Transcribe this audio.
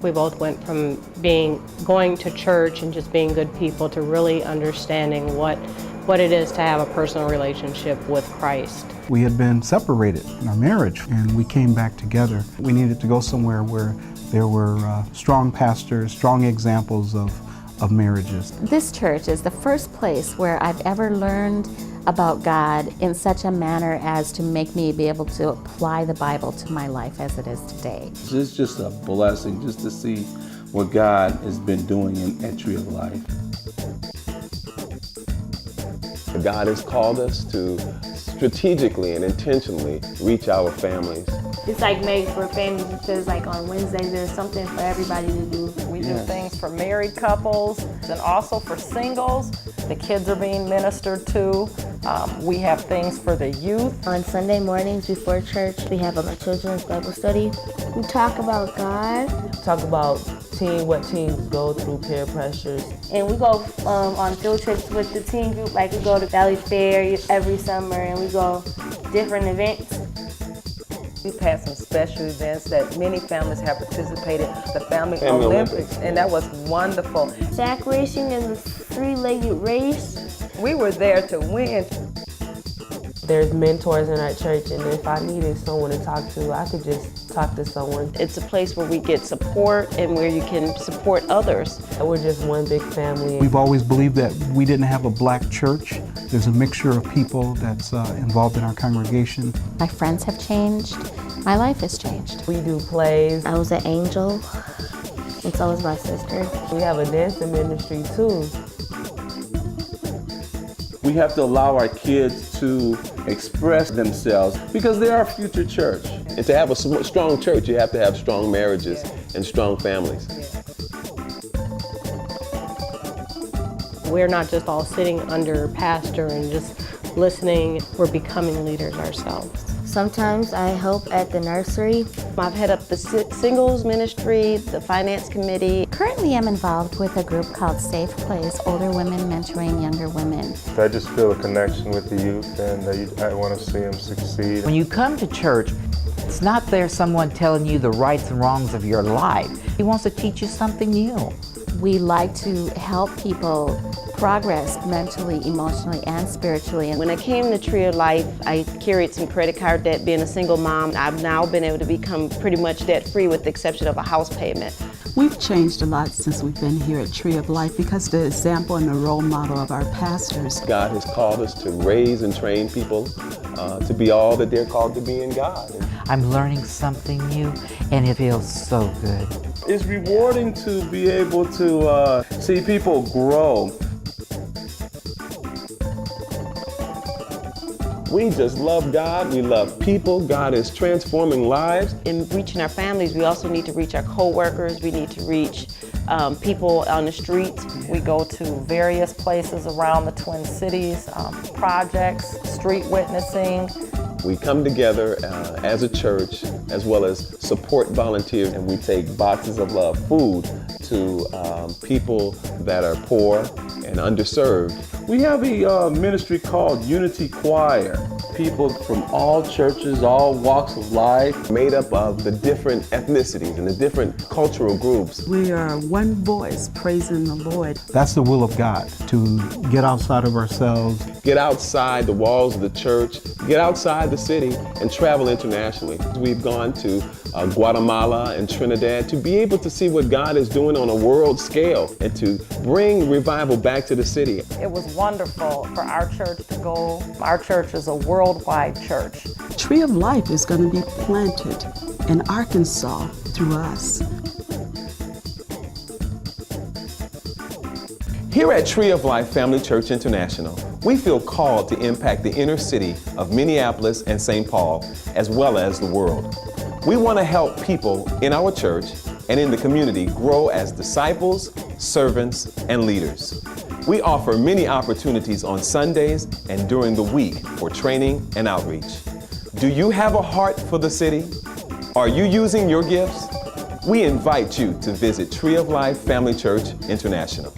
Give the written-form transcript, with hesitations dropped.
We both went from going to church and just being good people to really understanding what it is to have a personal relationship with Christ. We had been separated in our marriage, and we came back together. We needed to go somewhere where there were strong pastors, strong examples of marriages. This church is the first place where I've ever learned about God in such a manner as to make me be able to apply the Bible to my life as it is today. It's just a blessing just to see what God has been doing at Tree of Life. God has called us to strategically and intentionally reach our families. It's like made for families because like on Wednesdays there's something for everybody to do. We do things for married couples and also for singles. The kids are being ministered to. We have things for the youth. On Sunday mornings before church, we have a children's Bible study. We talk about God. Talk about what teens go through, peer pressures. And we go on field trips with the teen group, like we go to Valley Fair every summer and we go different events. We've had some special events that many families have participated in, the Family Olympics, and that was wonderful. Sack racing and the three-legged race. We were there to win. There's mentors in our church, and if I needed someone to talk to, I could just talk to someone. It's a place where we get support and where you can support others. We're just one big family. We've always believed that we didn't have a black church. There's a mixture of people that's involved in our congregation. My friends have changed. My life has changed. We do plays. I was an angel, and so was my sister. We have a dancing ministry too. We have to allow our kids to express themselves because they are our future church. And to have a strong church, you have to have strong marriages and strong families. We're not just all sitting under a pastor and just listening, we're becoming leaders ourselves. Sometimes I help at the nursery. I've head up the singles ministry, the finance committee. Currently I'm involved with a group called Safe Place, older women mentoring younger women. I just feel a connection with the youth and I want to see them succeed. When you come to church, it's not there someone telling you the rights and wrongs of your life. He wants to teach you something new. We like to help people progress mentally, emotionally, and spiritually. And when I came to Tree of Life, I carried some credit card debt being a single mom. I've now been able to become pretty much debt-free with the exception of a house payment. We've changed a lot since we've been here at Tree of Life because the example and the role model of our pastors. God has called us to raise and train people to be all that they're called to be in God. I'm learning something new, and it feels so good. It's rewarding to be able to see people grow. We just love God, we love people. God is transforming lives. In reaching our families, we also need to reach our co-workers, we need to reach people on the streets. We go to various places around the Twin Cities, projects, street witnessing. We come together as a church as well as support volunteers, and we take boxes of love, food to people that are poor and underserved. We have a ministry called Unity Choir. People from all churches, all walks of life. Made up of the different ethnicities and the different cultural groups. We are one voice praising the Lord. That's the will of God, to get outside of ourselves. Get outside the walls of the church, get outside the city, and travel internationally. We've gone to Guatemala and Trinidad to be able to see what God is doing on a world scale and to bring revival back to the city. It was wonderful for our church to go. Our church is a worldwide church. Tree of Life is going to be planted in Arkansas through us. Here at Tree of Life Family Church International, we feel called to impact the inner city of Minneapolis and St. Paul, as well as the world. We want to help people in our church and in the community grow as disciples, servants, and leaders. We offer many opportunities on Sundays and during the week for training and outreach. Do you have a heart for the city? Are you using your gifts? We invite you to visit Tree of Life Family Church International.